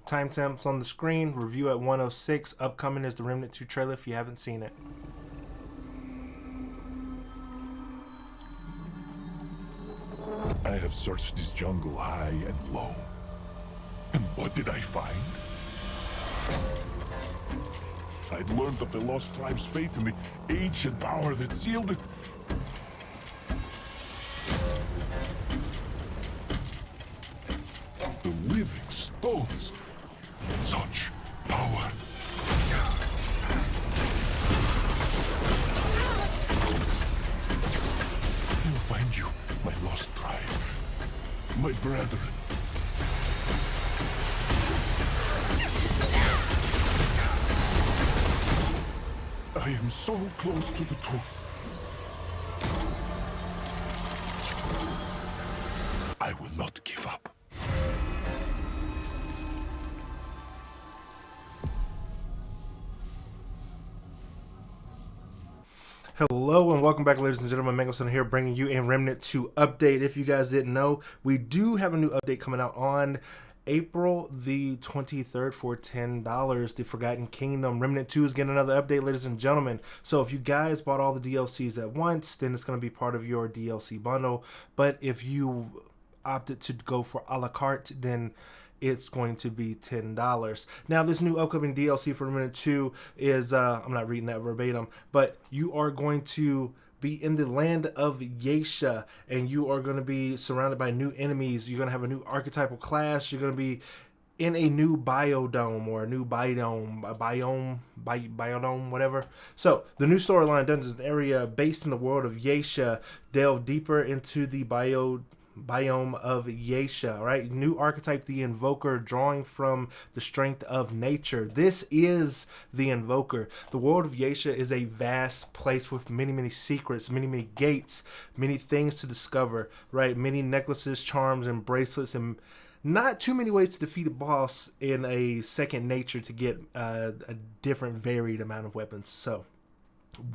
Timestamps on the screen. Review at 106. Upcoming is the Remnant 2 trailer if you haven't seen it. I have searched this jungle high and low. And what did I find? I'd learned of the Lost Tribe's fate and the ancient power that sealed it. The living stones. Such power. I will find you, my lost tribe. My brethren. I am so close to the truth. I will not give up. Hello and welcome back, ladies and gentlemen. Mangoson here, bringing you a Remnant 2 update. If you guys didn't know, we do have a new update coming out on April the 23rd for $10. The Forgotten Kingdom Remnant 2 is getting another update, ladies and gentlemen. So if you guys bought all the DLCs at once, then it's going to be part of your DLC bundle. But if you opted to go for a la carte, then it's going to be $10. Now, this new upcoming DLC for Remnant 2 is, I'm not reading that verbatim, but you are going to be in the land of Yaesha, and you are going to be surrounded by new enemies. You're going to have a new archetypal class. You're going to be in a new biodome or a new biodome, whatever. So the new storyline dungeons area based in the world of Yaesha delve deeper into the biome of Yaesha, right? New archetype, the Invoker, drawing from the strength of nature. This is the Invoker. The world of Yaesha is a vast place with many secrets, many gates, many things to discover, right? Many necklaces, charms, and bracelets, and not too many ways to defeat a boss in a second nature to get a different varied amount of weapons. So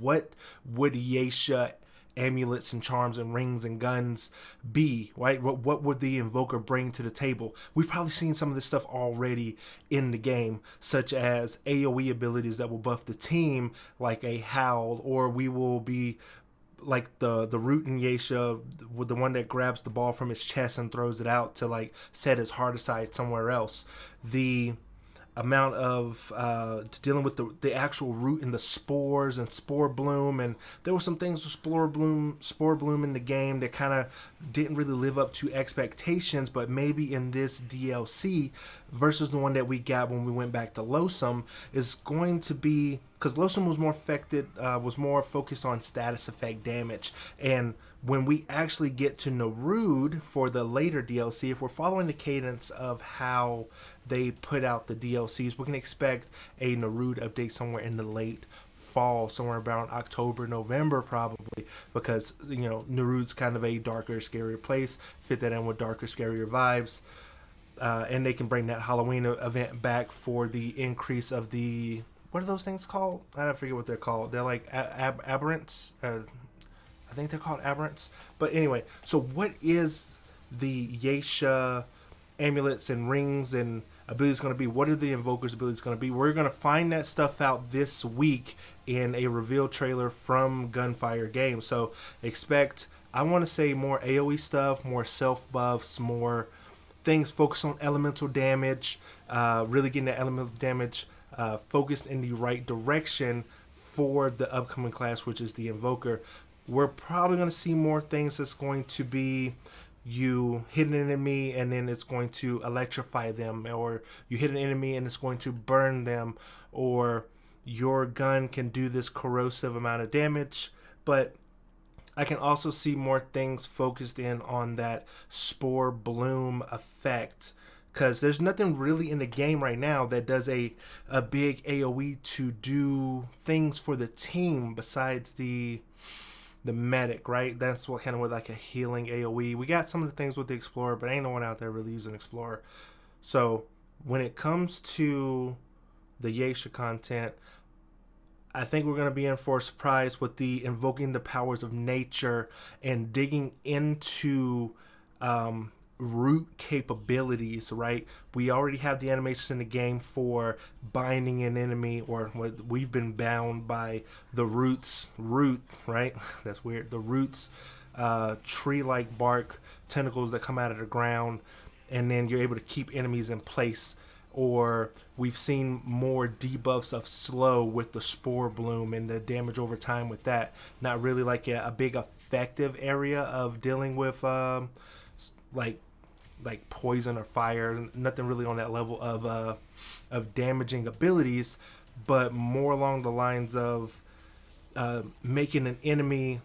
what would Yaesha amulets and charms and rings and guns be, right? What would the Invoker bring to the table? We've probably seen some of this stuff already in the game, such as AoE abilities that will buff the team, like a Howl, or we will be like the root in Yaesha, with the one that grabs the ball from his chest and throws it out to like set his heart aside somewhere else. The amount of dealing with the actual root and the spores and spore bloom, and there were some things with spore bloom in the game that kind of didn't really live up to expectations, but maybe in this DLC versus the one that we got when we went back to Losum is going to be, because Losum was more affected, was more focused on status effect damage, and when we actually get to Narud for the later DLC, if we're following the cadence of how they put out the DLCs, we can expect a Narud update somewhere in the late fall, somewhere around October, November probably, because, you know, Narud's kind of a darker, scarier place, fit that in with darker, scarier vibes, and they can bring that Halloween event back for the increase of the, what are those things called? I don't forget what they're called. They're like aberrants, I think they're called aberrants. But anyway, so what is the Yaesha amulets and rings and abilities going to be? What are the Invoker's abilities going to be? We're going to find that stuff out this week in a reveal trailer from Gunfire Games. So expect, I want to say, more AoE stuff, more self buffs, more things focused on elemental damage, really getting that elemental damage focused in the right direction for the upcoming class, which is the Invoker. We're probably going to see more things that's going to be you hit an enemy and then it's going to electrify them, or you hit an enemy and it's going to burn them, or your gun can do this corrosive amount of damage. But I can also see more things focused in on that spore bloom effect, because there's nothing really in the game right now that does a big AoE to do things for the team besides the medic, right? That's what kind of with like a healing AoE. We got some of the things with the Explorer, but ain't no one out there really using Explorer. So when it comes to the Yaesha content, I think we're going to be in for a surprise with the invoking the powers of nature and digging into root capabilities, right? We already have the animations in the game for binding an enemy, or what we've been bound by the root, right? That's weird. The roots, tree-like bark tentacles that come out of the ground, and then you're able to keep enemies in place. Or we've seen more debuffs of slow with the spore bloom and the damage over time with that. Not really like a big effective area of dealing with like poison or fire. Nothing really on that level of damaging abilities, but more along the lines of making an enemy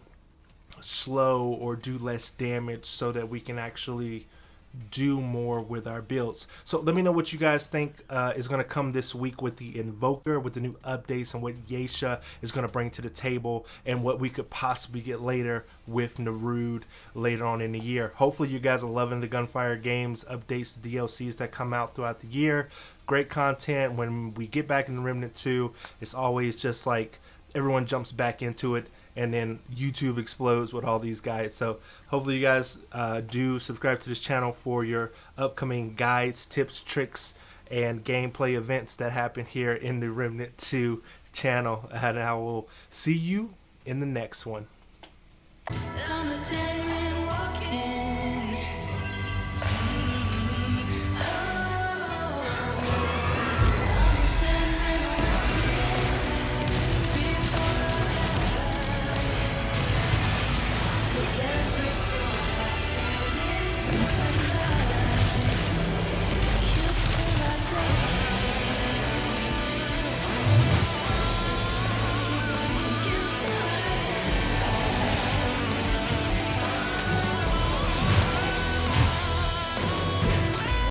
slow or do less damage so that we can actually do more with our builds. So let me know what you guys think is going to come this week with the Invoker, with the new updates, and what Yaesha is going to bring to the table, and what we could possibly get later with Narud later on in the year. Hopefully you guys are loving the Gunfire games updates, the DLCs that come out throughout the year. Great content. When we get back into Remnant 2, it's always just like everyone jumps back into it, and then YouTube explodes with all these guides. So hopefully you guys do subscribe to this channel for your upcoming guides, tips, tricks, and gameplay events that happen here in the Remnant 2 channel. And I will see you in the next one.